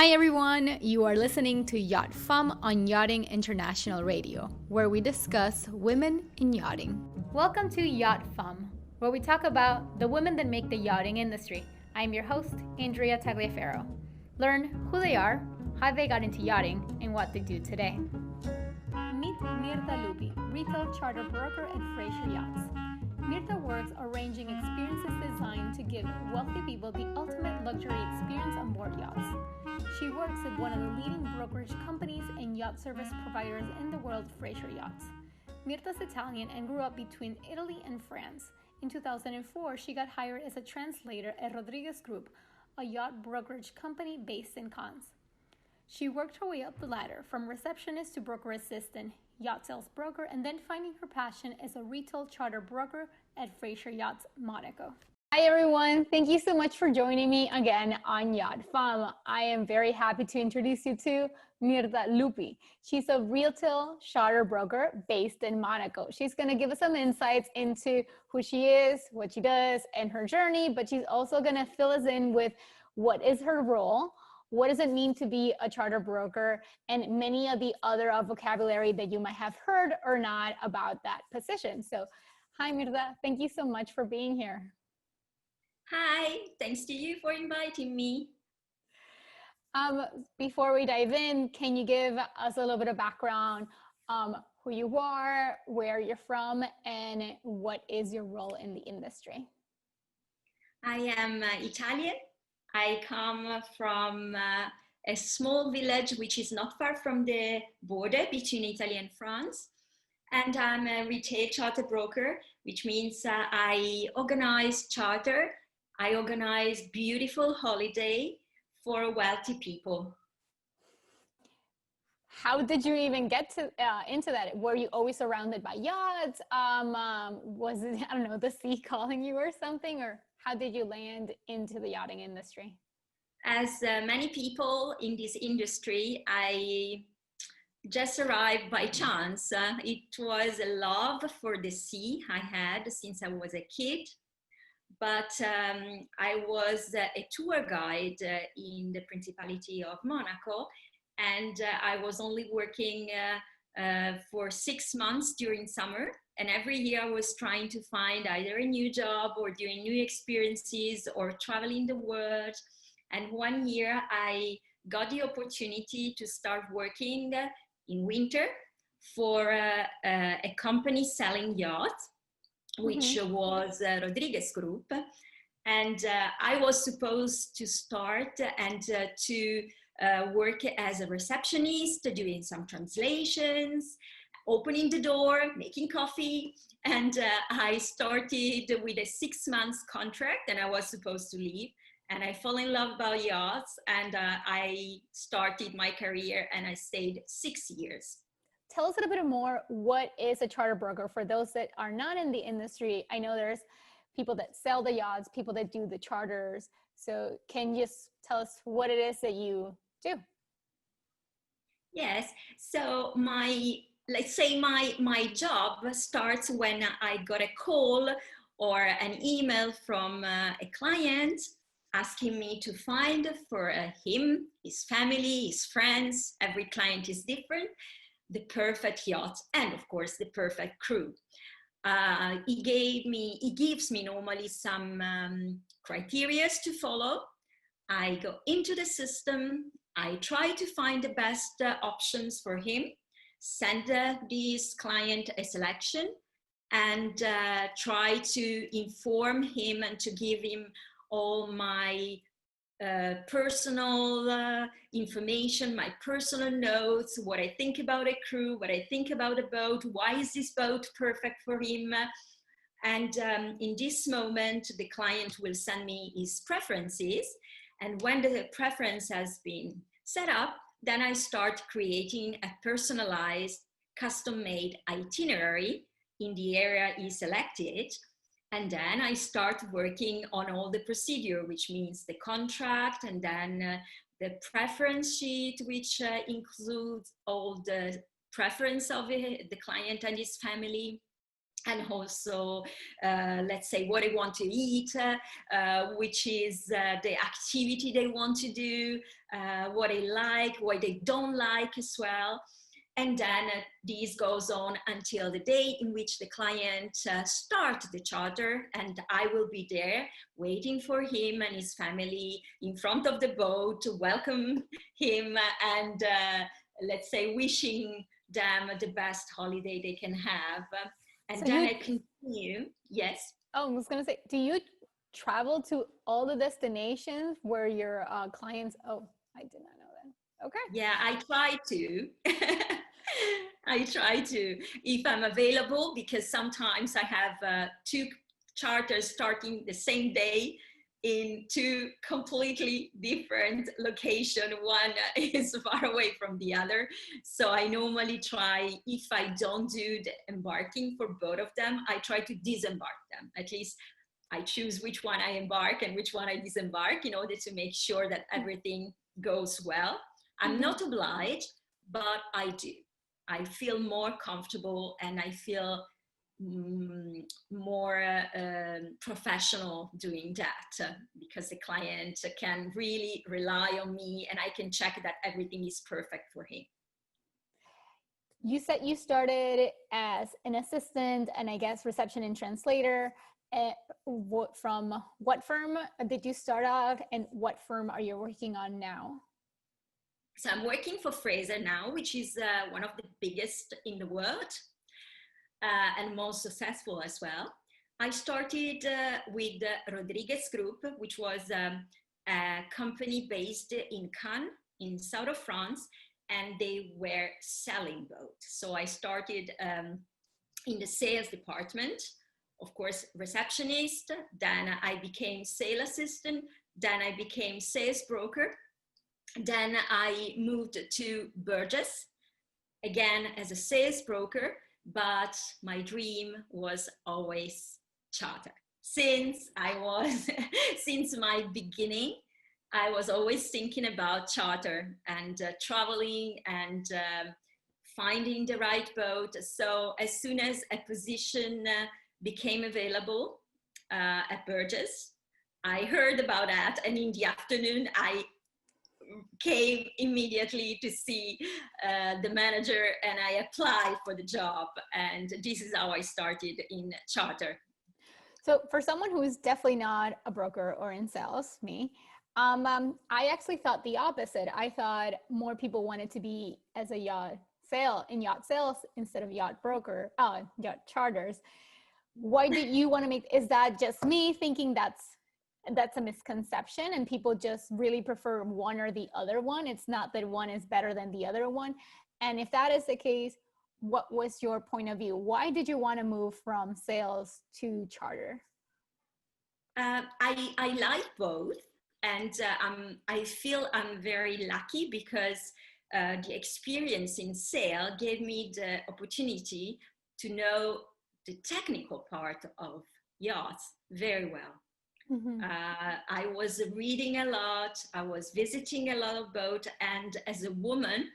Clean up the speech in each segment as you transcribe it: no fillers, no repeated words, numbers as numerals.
Hi everyone, you are listening to YachtFemme on Yachting International Radio, where we discuss women in yachting. Welcome to YachtFemme, where we talk about the women that make the yachting industry. I'm your host, Andrea Tagliaferro. Learn who they are, how they got into yachting, and what they do today. Meet Mirta Lupi, retail charter broker at Fraser Yachts. Mirta works arranging experiences designed to give wealthy people the ultimate luxury experience on board yachts. She works at one of the leading brokerage companies and yacht service providers in the world, Fraser Yachts. Mirta's Italian and grew up between Italy and France. In 2004, she got hired as a translator at Rodriguez Group, a yacht brokerage company based in Cannes. She worked her way up the ladder from receptionist to broker assistant, yacht sales broker, and then finding her passion as a retail charter broker at Fraser Yachts, Monaco. Hi everyone, thank you so much for joining me again on YachtFemme. I am very happy to introduce you to Mirta Lupi. She's a retail charter broker based in Monaco. She's going to give us some insights into who she is, what she does, and her journey, but she's also going to fill us in with what is her role, what does it mean to be a charter broker, and many of the other vocabulary that you might have heard or not about that position. So, hi Mirta, thank you so much for being here. Hi, thanks to you for inviting me. Before we dive in, can you give us a little bit of background, who you are, where you're from, and what is your role in the industry? I am Italian. I come from a small village which is not far from the border between Italy and France. And I'm a retail charter broker, which means I organize charter. I organize beautiful holiday for wealthy people. How did you even get to into that? Were you always surrounded by yachts? Was it, I don't know, the sea calling you or something? Or how did you land into the yachting industry? As many people in this industry, I just arrived by chance. It was a love for the sea I had since I was a kid. But I was a tour guide in the Principality of Monaco, and I was only working for 6 months during summer. And every year I was trying to find either a new job or doing new experiences or traveling the world. And one year I got the opportunity to start working in winter for a company selling yachts, which was Rodriguez Group. And I was supposed to start and to work as a receptionist, doing some translations, opening the door, making coffee. And I started with a 6 months contract and I was supposed to leave. And I fell in love about yachts and I started my career and I stayed 6 years. Tell us a little bit more, what is a charter broker for those that are not in the industry? I know there's people that sell the yachts, people that do the charters. So can you just tell us what it is that you do? Yes, so let's say my job starts when I got a call or an email from a client asking me to find for him, his family, his friends, every client is different, the perfect yacht and of course the perfect crew. He gives me normally some criteria to follow. I go into the system, I try to find the best options for him, send this client a selection and try to inform him and to give him all my personal information, my personal notes, what I think about a crew, what I think about a boat, why is this boat perfect for him? And in this moment, the client will send me his preferences. And when the preference has been set up, then I start creating a personalized, custom-made itinerary in the area he selected. And then I start working on all the procedure, which means the contract and then the preference sheet, which includes all the preference of the client and his family. and also, let's say, what they want to eat, which is the activity they want to do, what they like, what they don't like as well. And then this goes on until the day in which the client starts the charter, and I will be there waiting for him and his family in front of the boat to welcome him and let's say wishing them the best holiday they can have. And So then you, I continue. Yes. oh, I was gonna say, do you travel to all the destinations where your clients? Oh, I did not know that. Okay. Yeah, I try to. I try to, if I'm available, because sometimes I have two charters starting the same day in two completely different locations. One is far away from the other. So I normally try, if I don't do the embarking for both of them, I try to disembark them. At least I choose which one I embark and which one I disembark in order to make sure that everything goes well. I'm not obliged, but I do. I feel more comfortable and I feel more professional doing that because the client can really rely on me and I can check that everything is perfect for him. You said you started as an assistant and I guess reception and translator. From what firm did you start out and what firm are you working on now? So I'm working for Fraser now, which is one of the biggest in the world and most successful as well. I started with the Rodriguez Group, which was a company based in Cannes, in south of France, and they were selling boats. So I started in the sales department, of course, receptionist, then I became sales assistant, then I became sales broker. Then I moved to Burgess, again as a sales broker, but my dream was always charter. Since I was, since my beginning, I was always thinking about charter and traveling and finding the right boat. So as soon as a position became available at Burgess, I heard about that, and in the afternoon, I came immediately to see the manager and I applied for the job. And this is how I started in charter. So for someone who is definitely not a broker or in sales, me, I actually thought the opposite. I thought more people wanted to be as a yacht sales instead of yacht broker, yacht charters. Why do you want to make, is that just me thinking that's a misconception and people just really prefer one or the other one? It's not that one is better than the other one. And if that is the case, what was your point of view? Why did you want to move from sales to charter? I like both. And I feel I'm very lucky because the experience in sale gave me the opportunity to know the technical part of yachts very well. Mm-hmm. I was reading a lot, I was visiting a lot of boats, and as a woman,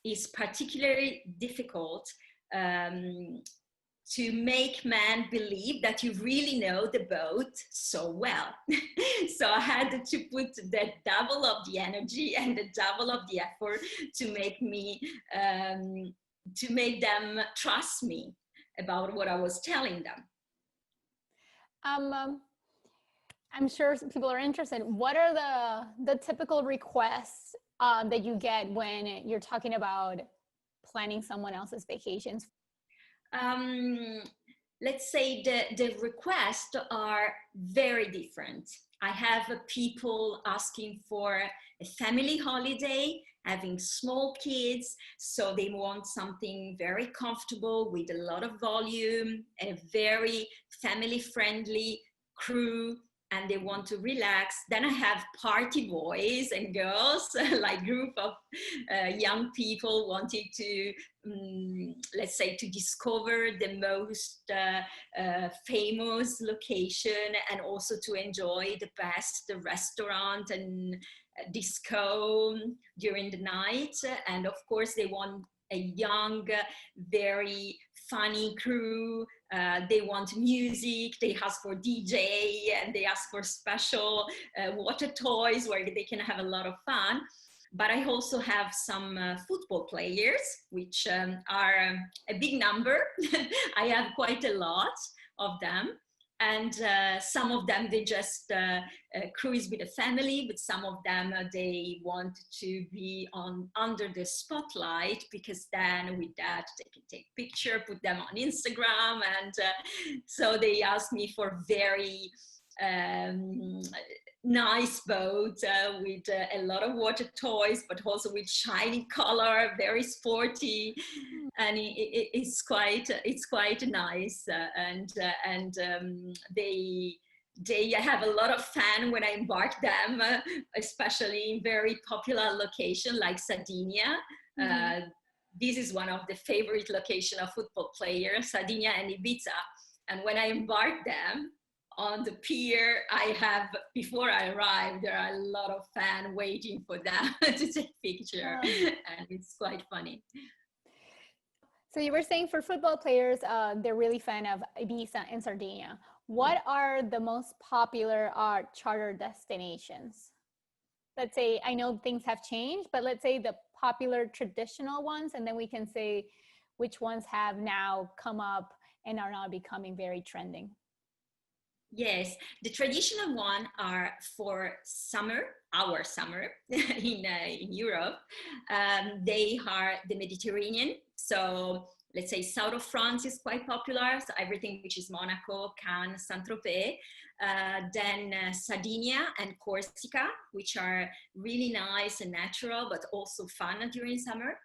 it's particularly difficult to make men believe that you really know the boat so well. So I had to put the double of the energy and the double of the effort to make me, to make them trust me about what I was telling them. I'm sure people are interested. What are the typical requests that you get when you're talking about planning someone else's vacations? Let's say the requests are very different. I have people asking for a family holiday, having small kids, so they want something very comfortable with a lot of volume, a very family-friendly crew, and they want to relax. Then I have party boys and girls, like group of young people wanting to, let's say, to discover the most famous location and also to enjoy the best restaurant and disco during the night. And of course, they want a young, very funny crew They want music, they ask for DJ, and they ask for special water toys where they can have a lot of fun. But I also have some football players, which are a big number. I have quite a lot of them. And some of them, they just cruise with a family, but some of them, they want to be under the spotlight, because then with that, they can take picture, put them on Instagram. And so they ask me for very nice boat with a lot of water toys, but also with shiny color, very sporty, and it's quite nice. They have a lot of fun when I embark them, especially in very popular location like Sardinia. This is one of the favorite location of football players, Sardinia and Ibiza. And when I embark them on the pier, before I arrive, there are a lot of fans waiting for them to take picture, and it's quite funny. So you were saying for football players, they're really fan of Ibiza and Sardinia. What are the most popular charter destinations? Let's say, I know things have changed, but let's say the popular traditional ones, and then we can say which ones have now come up and are now becoming very trending. Yes, the traditional one are for summer, our summer in Europe. They are the Mediterranean. So let's say south of France is quite popular. So everything which is Monaco, Cannes, Saint-Tropez. Then Sardinia and Corsica, which are really nice and natural, but also fun during summer.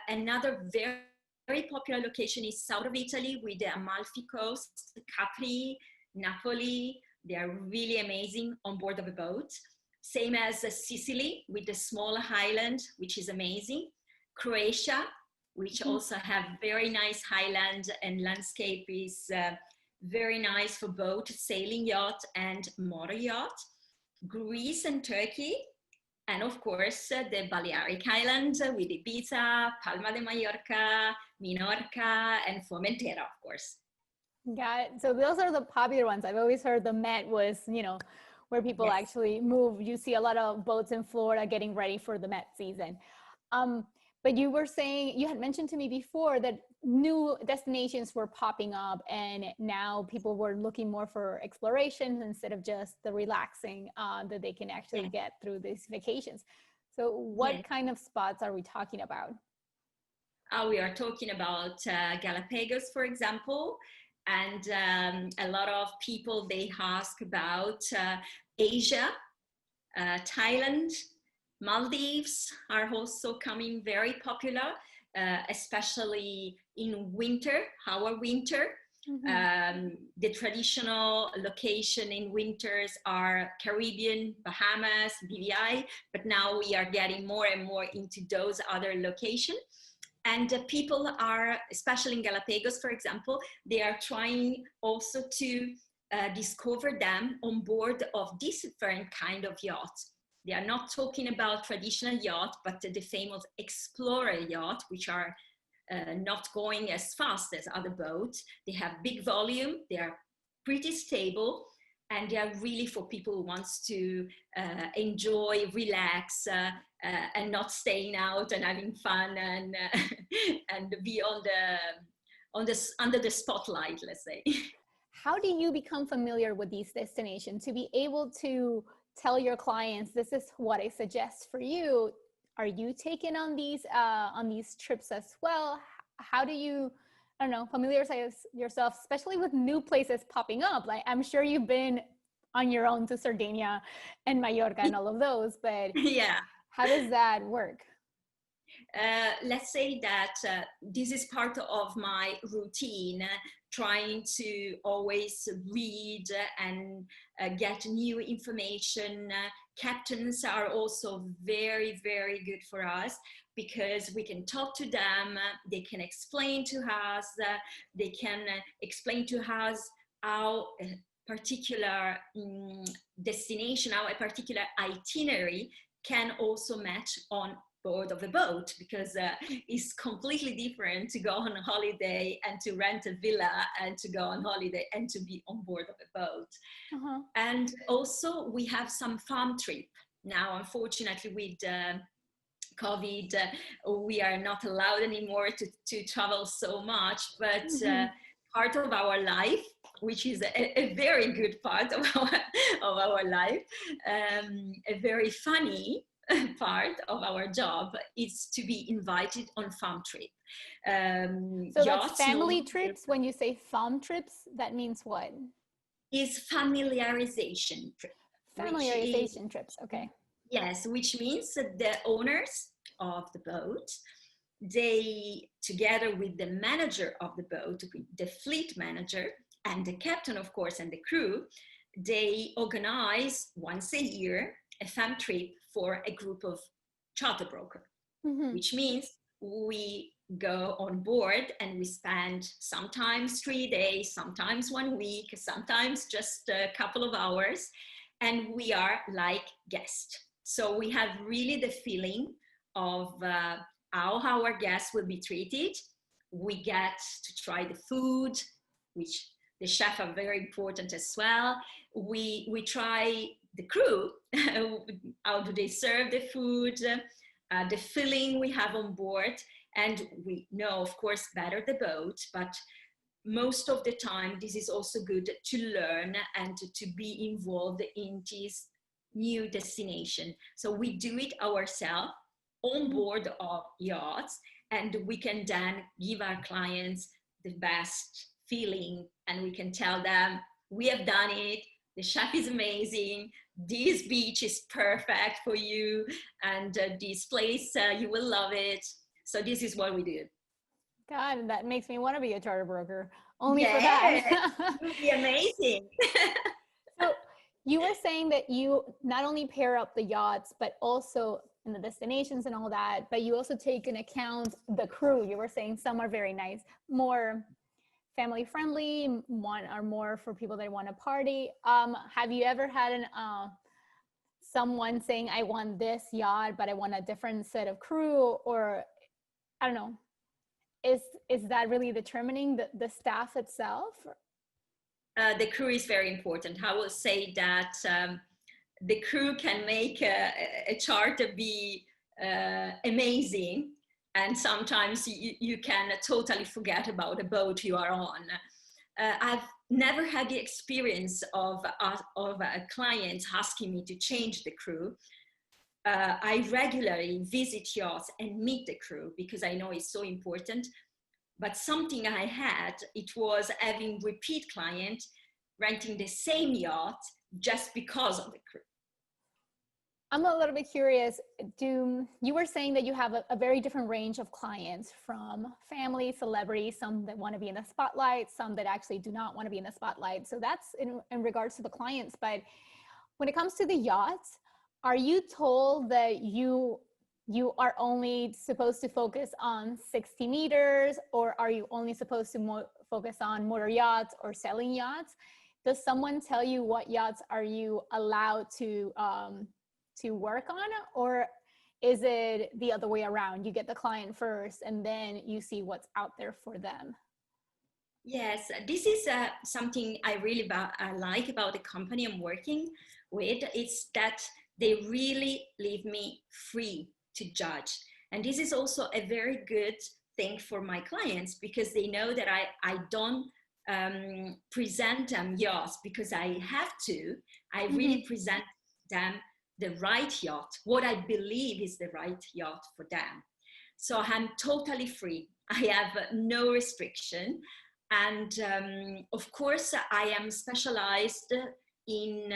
Another very popular location is south of Italy with the Amalfi Coast, Capri, Napoli. They are really amazing on board of a boat. Same as Sicily with the small island, which is amazing. Croatia, which also have very nice highland, and landscape is very nice for boat, sailing yacht and motor yacht. Greece and Turkey, and of course the Balearic Islands with Ibiza, Palma de Mallorca, Minorca, and Formentera, of course. Got it. So those are the popular ones. I've always heard the Met was, where people actually move. You see a lot of boats in Florida getting ready for the Met season. But you were saying, you had mentioned to me before that new destinations were popping up, and now people were looking more for exploration instead of just the relaxing that they can actually get through these vacations. So what kind of spots are we talking about? We are talking about Galapagos, for example. And a lot of people, they ask about Asia, Thailand, Maldives are also coming very popular, especially in winter, our winter. The traditional location in winters are Caribbean, Bahamas, BVI, but now we are getting more and more into those other locations. And people are, especially in Galapagos, for example, they are trying also to discover them on board of different kind of yachts. They are not talking about traditional yacht, but the famous explorer yacht, which are not going as fast as other boats. They have big volume, they are pretty stable, and they are really for people who wants to enjoy, relax, and not staying out and having fun and be under the spotlight, let's say. How do you become familiar with these destinations to be able to tell your clients, this is what I suggest for you? Are you taking on these trips as well? How do you, I don't know, familiarize yourself, especially with new places popping up? Like, I'm sure you've been on your own to Sardinia and Mallorca and all of those, but how does that work? Let's say that this is part of my routine, trying to always read and get new information. Captains are also very, very good for us because we can talk to them, they can explain to us, they can explain to us how a particular destination, how a particular itinerary can also match on board of a boat, because it's completely different to go on a holiday and to rent a villa and to go on holiday and to be on board of a boat. Uh-huh. And also we have some farm trip. Now, unfortunately, with COVID, we are not allowed anymore to travel so much, but part of our life, which is a very good part of our life, a very funny part of our job, is to be invited on farm trip. So that's family trips. When you say farm trips, that means what? Is familiarization trip. Familiarization trips, okay. Yes, which means that the owners of the boat, they, together with the manager of the boat, the fleet manager, and the captain, of course, and the crew, they organize once a year a FEMME trip for a group of charter broker, which means we go on board and we spend sometimes 3 days, sometimes 1 week, sometimes just a couple of hours, and we are like guests. So we have really the feeling of how our guests will be treated. We get to try the food, which the chef are very important as well. We try the crew, how do they serve the food, the feeling we have on board, and we know, of course, better the boat, but most of the time this is also good to learn and to be involved in this new destination. So we do it ourselves on board of yachts, and we can then give our clients the best feeling, and we can tell them, we have done it, the chef is amazing, this beach is perfect for you, and this place, you will love it. So this is what we do. God, that makes me want to be a charter broker, only for that. It would be amazing. So you were saying that you not only pair up the yachts, but also in the destinations and all that, but you also take into account the crew. You were saying some are very nice, more family friendly, one are more for people that want to party. Have you ever had someone saying, I want this yacht, but I want a different set of crew? Or I don't know, is that really determining the staff itself? The crew is very important. I will say that the crew can make a charter be amazing, and sometimes you can totally forget about the boat you are on. I've never had the experience of a client asking me to change the crew. I regularly visit yachts and meet the crew because I know it's so important. But something I had, it was having repeat clients renting the same yacht just because of the crew. I'm a little bit curious. You were saying that you have a very different range of clients, from family, celebrities, some that want to be in the spotlight, some that actually do not want to be in the spotlight. So that's in regards to the clients. But when it comes to the yachts, are you told that you are only supposed to focus on 60 meters, or are you only supposed to focus on motor yachts or sailing yachts? Does someone tell you what yachts are you allowed to work on, or is it the other way around? You get the client first and then you see what's out there for them? Yes, this is something I really like about the company I'm working with. It's that they really leave me free to judge. And this is also a very good thing for my clients, because they know that I don't present them yachts because I have to. I really present them the right yacht, what I believe is the right yacht for them. So I'm totally free. I have no restriction. And of course, I am specialized in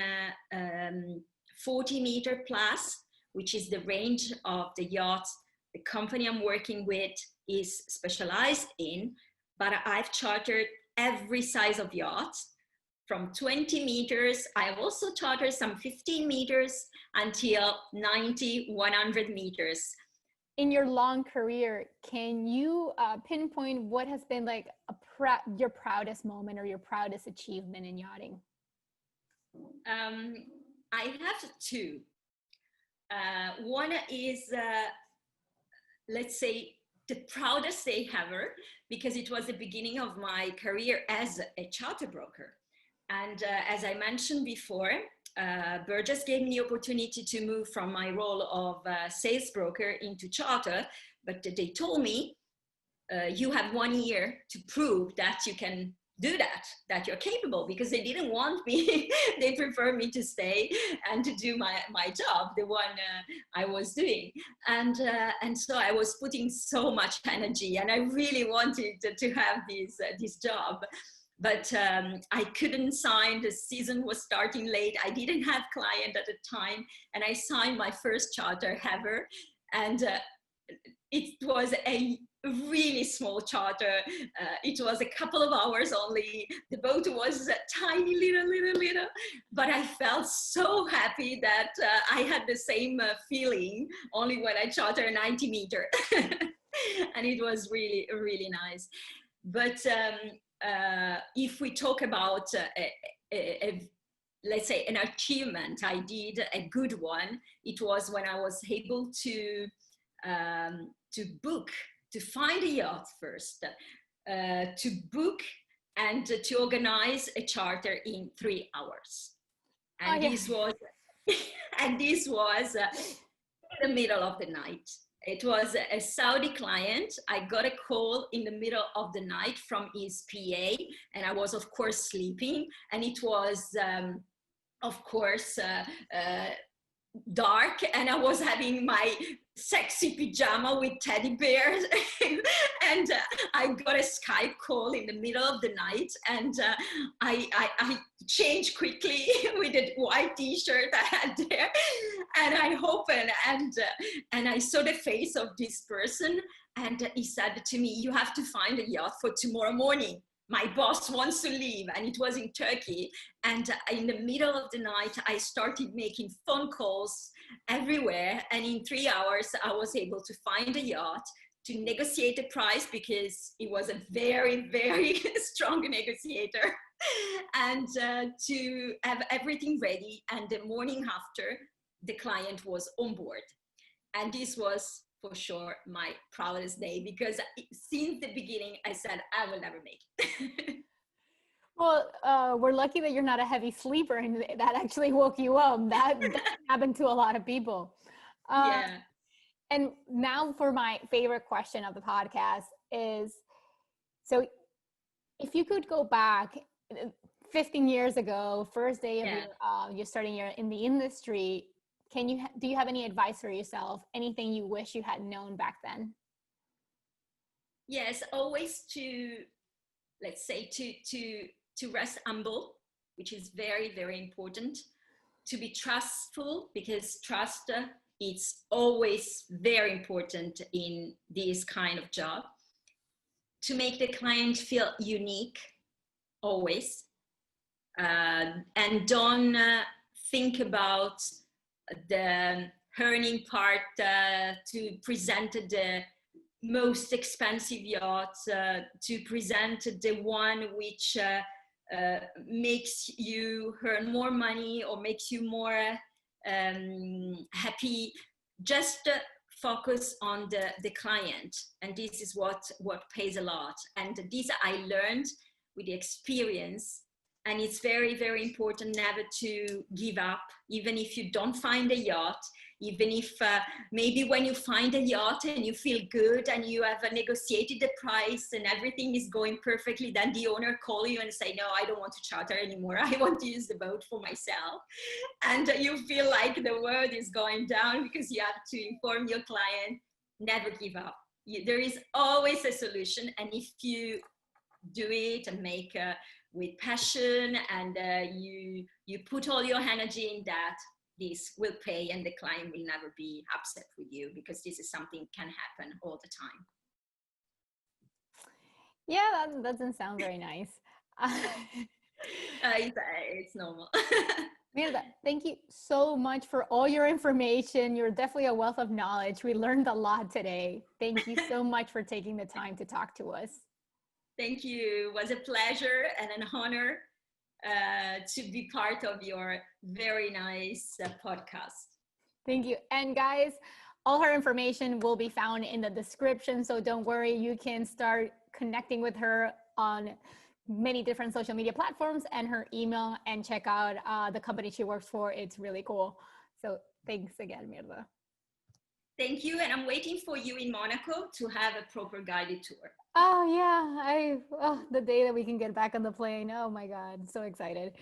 40 meter plus, which is the range of the yachts the company I'm working with is specialized in. But I've chartered every size of yacht, from 20 meters. I've also chartered some 15 meters until 90, 100 meters. In your long career, can you pinpoint what has been like your proudest moment or your proudest achievement in yachting? I have two. One is let's say, the proudest day ever, because it was the beginning of my career as a charter broker. And as I mentioned before, Burgess gave me the opportunity to move from my role of sales broker into charter, but they told me, you have 1 year to prove that you can do that you're capable, because they didn't want me. They prefer me to stay and to do my job, the one I was doing. And so I was putting so much energy, and I really wanted to have this job. But I couldn't sign. The season was starting late. I didn't have client at the time, and I signed my first charter ever. And it was a really small charter. It was a couple of hours only. The boat was a tiny little, but I felt so happy that I had the same feeling only when I chartered a 90-meter. And it was really, really nice. But if we talk about let's say an achievement I did, a good one, it was when I was able to book, to find a yacht first, to book and to organize a charter in 3 hours. And this was in the middle of the night. It was a Saudi client. I got a call in the middle of the night from his PA, and I was, of course, sleeping. And it was, of course, dark, and I was having my sexy pajama with teddy bears. And I got a Skype call in the middle of the night, and I changed quickly with a white t-shirt I had there, and I opened, and I saw the face of this person, and he said to me, "You have to find a yacht for tomorrow morning. My boss wants to leave," and it was in Turkey. And in the middle of the night, I started making phone calls everywhere. And in 3 hours, I was able to find a yacht, to negotiate the price, because he was a very, very strong negotiator, and to have everything ready. And the morning after, the client was on board. And this was for sure my proudest day, because since the beginning I said I will never make it. Well, we're lucky that you're not a heavy sleeper and that actually woke you up. That happened to a lot of people. Yeah. And now for my favorite question of the podcast is, so if you could go back 15 years ago, first day of you're starting in the industry, do you have any advice for yourself? Anything you wish you had known back then? Yes, always to, let's say, to rest humble, which is very, very important. To be trustful, because trust is always very important in this kind of job. To make the client feel unique, always. And don't think about the earning part, to present the most expensive yacht, to present the one which makes you earn more money or makes you more happy. Just focus on the client, and this is what pays a lot. And this I learned with the experience. And it's very, very important never to give up, even if you don't find a yacht, even if maybe when you find a yacht and you feel good and you have negotiated the price and everything is going perfectly, then the owner calls you and say, "No, I don't want to charter anymore. I want to use the boat for myself." And you feel like the world is going down because you have to inform your client, never give up. There is always a solution. And if you do it and make with passion, and you put all your energy in that, this will pay, and the client will never be upset with you, because this is something can happen all the time. Yeah, that doesn't sound very nice. It's normal. Mirta, thank you so much for all your information. You're definitely a wealth of knowledge. We learned a lot today. Thank you so much for taking the time to talk to us. Thank you. It was a pleasure and an honor to be part of your very nice podcast. Thank you. And guys, All her information will be found in the description, so don't worry, you can start connecting with her on many different social media platforms and her email, and check out the company she works for. It's really cool. So thanks again, Mirta. Thank you, and I'm waiting for you in Monaco to have a proper guided tour. Oh yeah, the day that we can get back on the plane. Oh my God, so excited.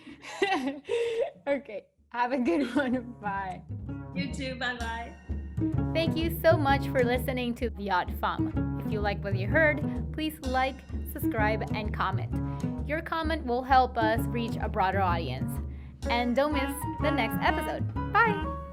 Okay, have a good one. Bye. You too, bye-bye. Thank you so much for listening to YachtFemme. If you like what you heard, please like, subscribe, and comment. Your comment will help us reach a broader audience. And don't miss the next episode. Bye!